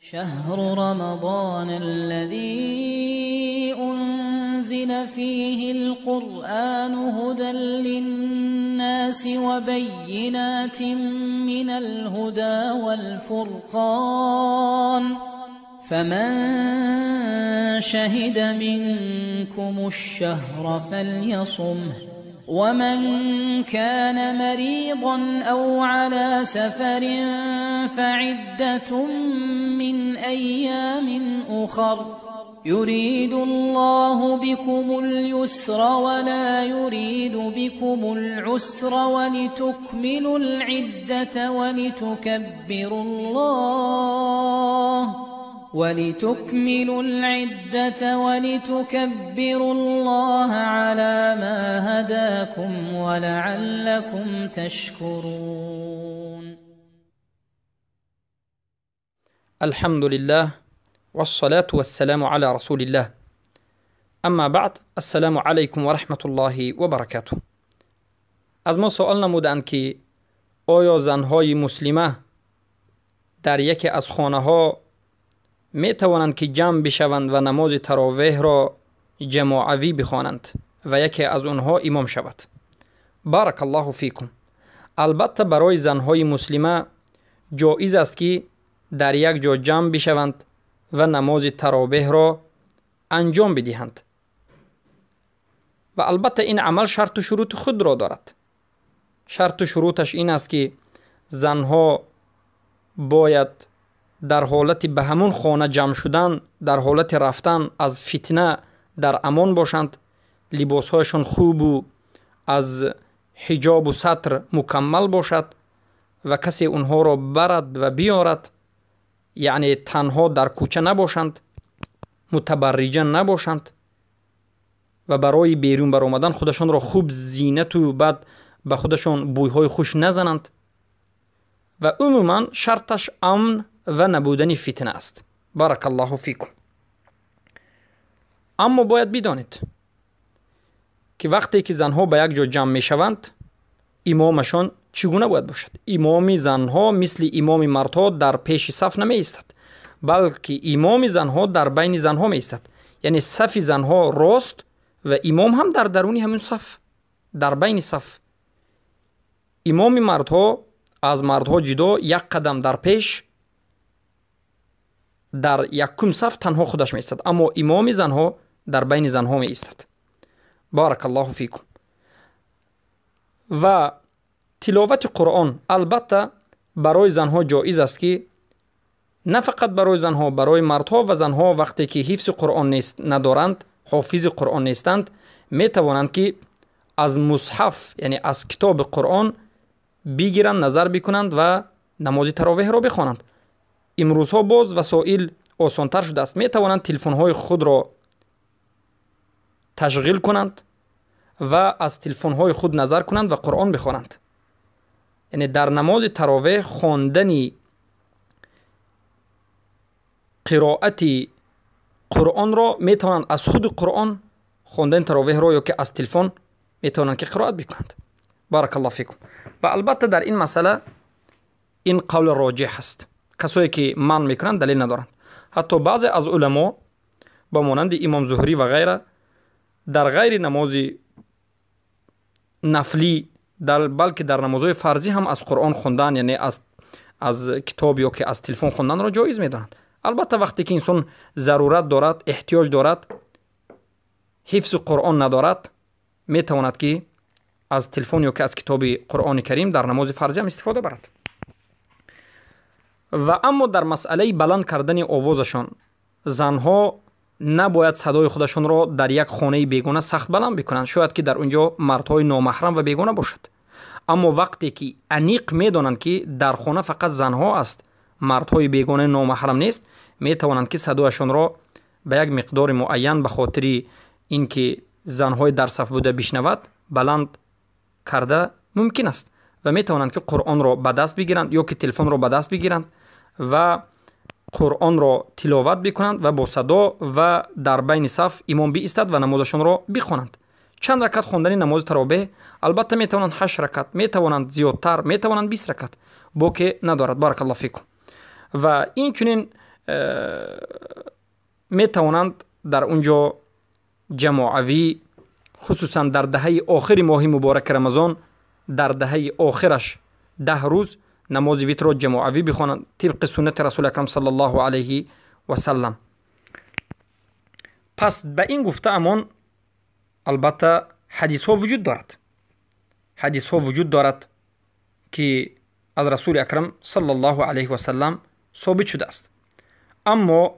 شهر رمضان الذي أنزل فيه القرآن هدى للناس وبينات من الهدى والفرقان فمن شهد منكم الشهر فليصمه ومن كان مريضا أو على سفر فعدة من أيام أخر يريد الله بكم اليسر ولا يريد بكم العسر ولتكملوا العدة ولتكبروا الله على ما هداكم ولعلكم تشكرون. الحمد لله والصلاة والسلام على رسول الله. اما بعد، السلام علیکم و رحمت الله و برکاته. از ما سوال نمودند که آیا زنهای مسلمه در یکی از خانه ها می توانند که جمع بشوند و نماز تراویح را جماعوی بخوانند و یکی از آنها امام شود؟ بارک الله فیکم. البته برای زنهای مسلمه جایز است که در یک جا جمع بشوند و نماز تراویح را انجام بدهند و البته این عمل شرط و شروط خود را دارد. شرط و شروطش این است که زنها باید در حالت به همون خانه جمع شدن، در حالت رفتن از فتنه در امان باشند، لباسهایشان خوب و از حجاب و ستر مکمل باشد و کسی اونها را برد و بیارد، یعنی تنها در کوچه نباشند، متبرجن نباشند و برای بیرون برآمدن خودشان را خوب زینت و بعد به خودشان بویهای خوش نزنند و عموما شرطش امن و نبودن فتنه است. بارک الله فیکم. اما باید بدانید که وقتی که زنها به یک جا جمع می شوند، امامشان چگونه باید باشد؟ امام زنها مثل امام مردها در پیش صف نمی ایستد، بلکه امام زنها در بین زنها می ایستد، یعنی صف زنها راست و امام هم در درون همون صف، در بین صف. امام مردها از مردها جدا یک قدم در پیش در یکم صف تنها خودش می ایستد، اما امام زنها در بین زنها می ایستد. بارک الله فیکم. و تلاوت قرآن البته برای زنها جایز است که نه فقط برای زنها، برای مردها و زنها وقتی که حفظ قرآن ندارند، حافظ قرآن نیستند، می توانند که از مصحف یعنی از کتاب قرآن بگیرند، نظر بکنند و نماز تراویح را بخوانند. امروزها باز وسایل آسانتر شده است، می توانند تلفن های خود را تشغیل کنند و از تلفن های خود نظر کنند و قرآن بخوانند. یعنی در نماز تراویح خواندن قرائت قرآن را می توانند از خود قرآن خواندن تراویح را یا که از تلفن می توانند که قرائت بکنند. بارک الله فیکم. و البته در این مسئله این قول راجح است. کسایی که من میکنند دلیل ندارند. حتی بعضی از علما با مانند امام زهری و غیره در غیر نماز نفلی بلکه در نمازهای فرضی هم از قرآن خوندن، یعنی از کتاب یا که از تلفن خوندن را جایز میدانند. البته وقتی که انسان ضرورت دارد، احتیاج دارد، حفظ قرآن ندارد، میتواند که از تلفن یا که از کتاب قرآن کریم در نماز فرضی هم استفاده برد. و اما در مسئله بلند کردن آوازشان، زنها نباید صدای خودشان را در یک خانه بیگانه سخت بلند بکنند، شاید که در اونجا مردهای نامحرم و بیگانه باشد. اما وقتی که انیق میدانند که در خانه فقط زنها است، مردهای بیگانه نامحرم نیست، میتوانند که صدایشان را به یک مقدار معین به خاطر اینکه زنهای در صف بوده بشنود بلند کرده ممکن است و میتوانند که قرآن را به دست بگیرند یا که تلفن را به دست بگیرند و قرآن را تلاوت بکنند و با صدا و در بین صف امام بایستد و نمازشان را بخوانند. چند رکعت خواندن نماز تراویح البته میتوانند 8 رکعت، میتوانند زیادتر، میتوانند 20 رکعت، بو که ندارد. بارک الله فیکم. و این چنین می توانند در اونجا جماعوی خصوصا در دهه آخر ماه مبارک رمضان در دهه آخرش 10 روز نماز ویتر را جماعوی بخوانند طبق سنت رسول اکرم صلی الله علیه و سلم. پس به این گفته امان البته حدیث ها وجود دارد که از رسول اکرم صلی الله علیه و سلم ثابت شده است، اما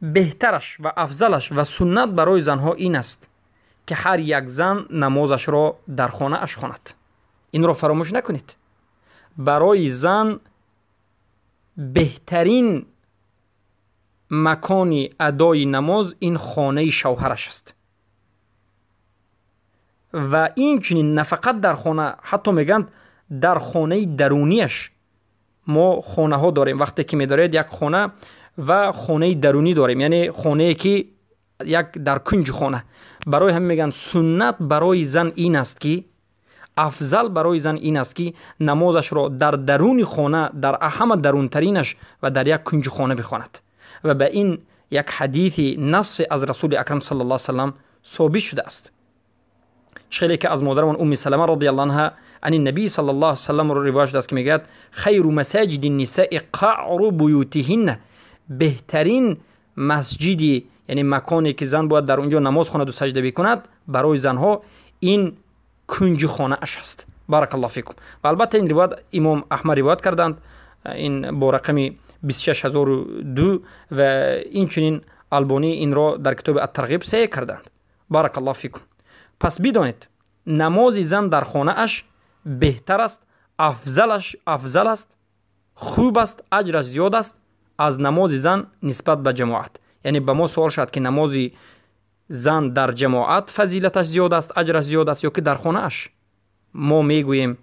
بهترش و افضلش و سنت برای زنها این است که هر یک زن نمازش را در خانه اش خواند. این را فراموش نکنید. برای زن بهترین مکان ادای نماز این خانه شوهرش است و این چنین نه فقط در خانه، حتی میگن در خانه درونیش. ما خانه ها داریم، وقتی که می‌دارید یک خانه و خانه درونی داریم، یعنی خانه که یک در کنج خانه. برای هم میگن سنت برای زن این است که افضل برای زن این است که نمازش را در درون خانه، در همه درونترینش و در یک کنج خانه بخواند و به این یک حدیث نص از رسول اکرم صلی الله علیه و سلم ثابت شده است. خیلی که از مادرمان ام سلمه رضی الله عنها عن النبی صلی الله علیه و سلم رو روایت است که میگه خیر مساجد النساء قعر بیوتهن، بهترین مسجدی یعنی مکانی که زن باید در اونجا نماز خواند و سجده بکند برای زنها این کنج خانه اش است. بارک الله فیکم. و البته این روایت امام احمد روایت کردند، این با رقم 26002 و این چنین البانی این را در کتاب الترغیب صحیح کردند. بارک الله فیکم. پس بدانید نماز زن در خانه اش بهتر است، افضل است، خوب است، اجرش زیاد است از نماز زن نسبت به جماعت. یعنی به ما سوال شد که نماز زن در جماعت فضیلتش زیاد است، اجرش زیاد است یا که در خانه اش؟ ما میگوییم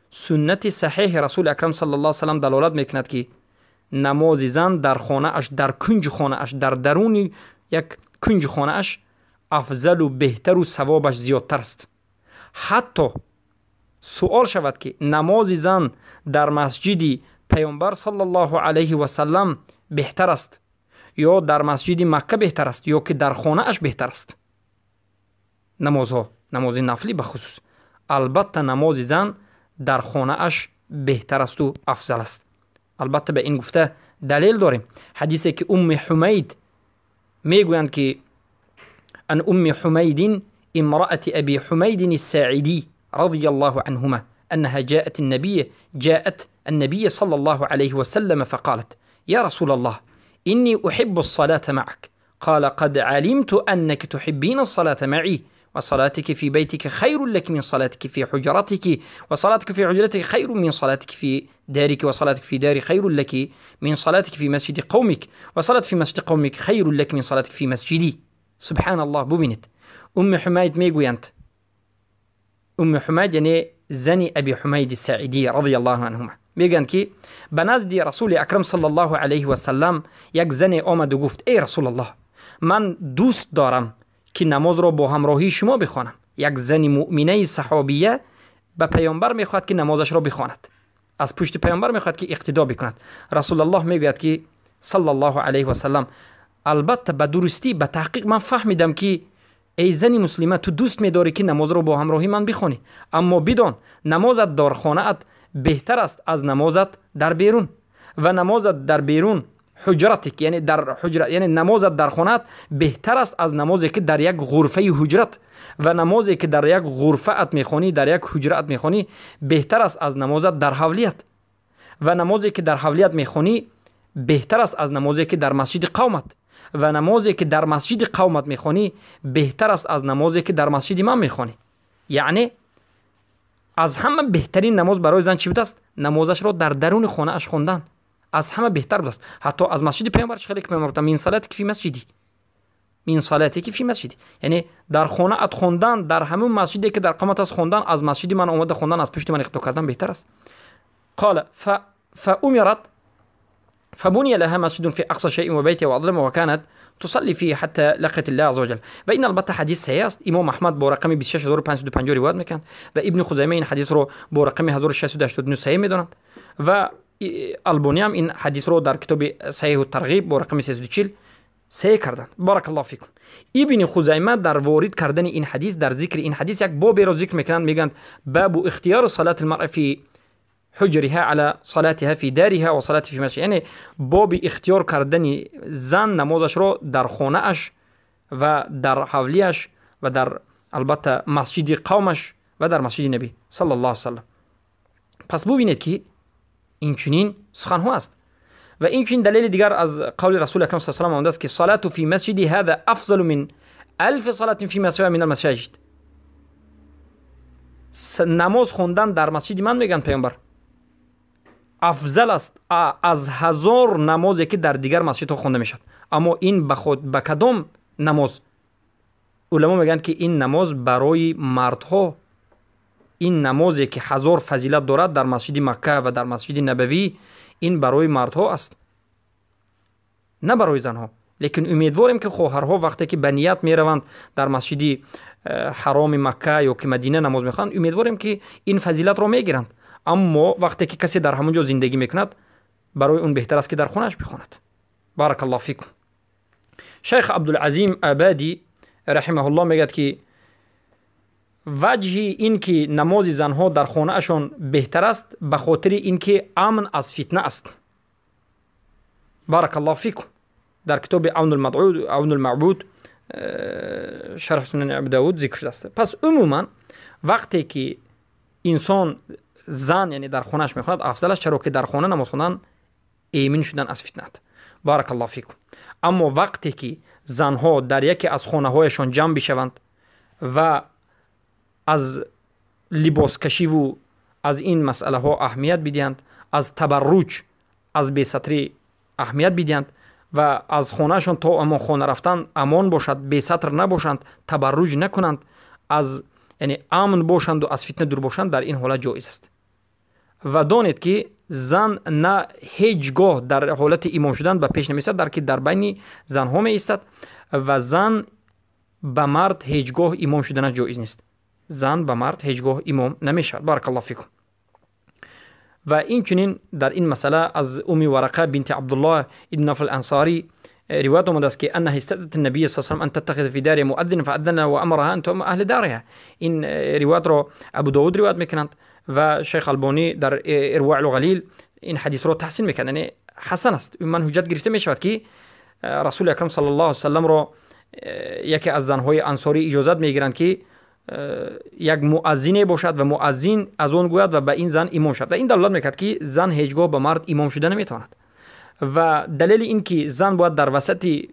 سنت صحیح رسول اکرم صلی الله علیه و سلم دلالت میکند که نماز زن در خانه اش، در کنج خانه اش، در درون یک کنج خانه اش افضل و بهتر و ثوابش زیادتر است. حتی سوال شود که نماز زن در مسجد پیامبر صلی الله علیه و سلم بهتر است یا در مسجد مکه بهتر است یا که در خانه اش بهتر است؟ نماز نفلی به خصوص. البته نماز زن در خانه اش بهتر است و افضل است. البته به این گفته دلیل داریم. حدیثی که ام حمید میگویند که ان ام حمید امرأة ابي حمید الساعدی رضی الله عنهما انها جاءت النبي صلى الله عليه وسلم فقالت يا رسول الله إني أحب الصلاة معك. قال قد علمت أنك تحبين الصلاة معي وصلاتك في بيتك خير لك من صلاتك في حجرتك وصلاتك في حجرتك خير من صلاتك في دارك وصلاتك في داري خير لك من صلاتك في مسجد قومك وصلاتك في مسجد قومك خير لك من صلاتك في مسجدي. سبحان الله. ببینید ام حمید میگویند، ام حمید یعنی زن ابی حمید الساعدی رضی الله عنهما، میگن که به نزد رسول اکرم صلی الله علیه و سلم یک زن آمد و گفت ای رسول الله، من دوست دارم که نماز را با همراهی شما بخوانم. یک زن مؤمنه صحابیه به پیامبر میخواد که نمازش را بخواند، از پشت پیامبر میخواد که اقتدا بکند. رسول الله میگوید که صلی الله علیه و سلم البته به درستی به تحقیق من فهمیدم که ای زنی مسلمه تو دوست می‌داری که نماز رو با همراهی من بخونی، اما بدان نمازت در خانه‌ات بهتر است از نمازت در بیرون و نمازت در بیرون حجرتک یعنی در حجرت یعنی نمازت در خانه‌ات بهتر است از نمازی که در یک غرفه حجرت و نمازی که در یک غرفه ات می‌خوانی، در یک حجرت می‌خوانی بهتر است از نمازت در حولیت و نمازی که در حولیت می‌خوانی بهتر است از نمازی که در مسجد قومت و نمازی که در مسجد قومت میخوانی بهتر است از نمازی که در مسجد من میخوانی. یعنی از همه بهترین نماز برای زن چی بود است؟ نمازش را در درون خانه اش خوندن از همه بهتر بود است. حتی از مسجد پیامبر خیلی که پیامبر من صلاتک فی مسجدی، من صلاتک فی مسجدی، یعنی در خانه ات خوندن، در همون مسجدی که در قامت است خوندن از مسجد من اومده خوندن از پشت من اقتدا کردن بهتر است. قال فامرت فبني لها مسجد في أقصى شيء وبيته وأظلمه وكانت تصلي فيه حتى لقت الله عز وجل. و این البته حدیث صحیح است. امام احمد با رقم 26550 روایت میکنند و ابن خزیمه این حدیث رو با رقم 1689 صحیح میدونند و البانی هم این حدیث رو در کتاب صحیح الترغیب با رقم 340 صحیح کردند. بارک الله فیکم. ابن خزیمه در وارد کردن این حدیث، در ذکر این حدیث، یک بابی رو ذکر میکنند، میگند باب اختیار صلات المرأة فی حجرها على صلاتها فی دارها و صلات فی مسجد، یعنی باب اختیار کردن زن نمازش رو در خانه اش و در حولیش و در البته مسجد قومش و در مسجد نبی صلی الله علیه و سلم. پس ببینید که این چنین سخن ها است. و این چنین دلیل دیگر از قول رسول اکرم صلی الله علیه و سلم آمده است که صلات فی مسجد هذا افضل من 1000 صلات فی مسجد من المساجد. نماز خوندن در مسجد من، میگن پیامبر، افضل است از 1000 نمازی که در دیگر مسجد ها خونده میشد. اما این به کدام نماز؟ علما میگن که این نماز برای مردها، این نمازی که 1000 فضیلت دارد در مسجد مکه و در مسجد نبوی، این برای مردها است، نه برای زنها. لیکن امیدواریم که خواهرها وقتی که به نیت میروند در مسجد حرام مکه یا که مدینه نماز میخوانند، امیدواریم که این فضیلت را میگیرند. اما وقتی که کسی در همونجا زندگی میکند، برای اون بهتر است که در خونهش بخواند. بارک الله فیکم. شیخ عبدالعظیم آبادی رحمه الله میگد که وجه این که نماز زنها در خانه اشان بهتر است به خاطر اینکه امن از فتنه است. بارک الله فیکم. در کتاب عون المعبود شرح سنن ابی داود ذکر شده است. پس عموما وقتی که انسان زن یعنی در خانهش میخواند، افضلش، چرا که در خانه نماز خوندن ایمن شدن از فتنه است. بارک الله فیکم. اما وقتی که زنها در یکی از خانه هایشان جمع بشوند و از لباس کشی و از این مسئله ها اهمیت بدهند، از تبرج، از بی‌ستری اهمیت بدهند و از خانهشان تا امان خانه رفتن امان باشد، بی‌ستر نباشند، تبرج نکنند، از یعنی امن باشند و از فتنه دور باشند، در این حالت جایز است. و دانید که زن نه هیچگاه در حالت امام شدن به پیش نمیستد، در که در بین زن ها می ایستد و زن به مرد هیچگاه امام شدن جایز نیست. زن به مرد هیچگاه امام نمیشود. بارک الله فیکم. و این چنین در این مسئله از ورقه بنت عبدالله ابن نوفل الانصاری روایت آمده است که انها استأذنت النبی صلی الله علیه و آله ان تتخذ فی دار مؤذن فأذن و امرها ان تؤم اهل دارها. این روایت را ابو داود روایت میکنند و شیخ البانی در ارواع الغلیل این حدیث را تحسین میکنند، یعنی حسن است. من حجت گرفته میشود که رسول اکرم صلی الله علیه و سلم را یکی از زنهای انصاری اجازت میگیرند که یک مؤذن باشد و مؤذن از اون گوید و به این زن امام شد. و این دلالت میکرد که زن هیچگاه به مرد امام شده نمیتواند. و دلیل این که زن باید در وسط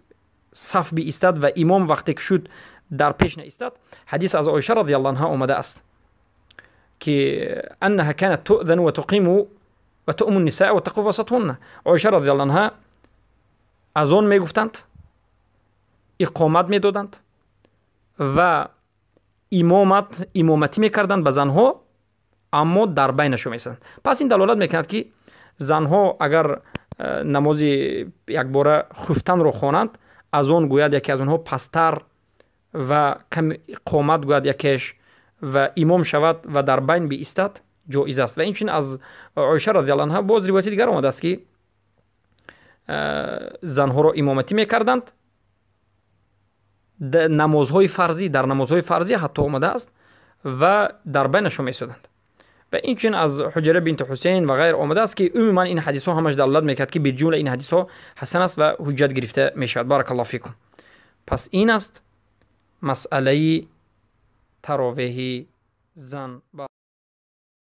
صف ایستد و امام وقتی که شد در پیش نایستد، حدیث از عایشه رضی الله عنها آمده است که انها كانت تؤذن و تقیم و تؤم النساء و تقف وسطهن. عایشه رضی الله عنها از اون میگفتند، اقامت میدادند و امامتی میکردند به زنها، اما در بینشون میستند. پس این دلالت میکند که زنها اگر نماز یک باره خفتن رو خوانند، از اون گوید یکی از اونها پستر و کم قامت گوید یکیش و امام شود و در بین بایستد، جایز است. و این چنین از عایشه رضی الله عنها باز روایت دیگر آمده است که زنها رو امامتی میکردند در نمازهای فرضی حتی آمده است و در بینشون میسودند. و این چنین از حجره بنت حسین و غیر آمده است که عموما این حدیث ها همش دلالت میکرد که بدون این حدیث ها حسن است و حجت گرفته میشود. بارک الله فیکم. پس این است مسئله تراویح زن.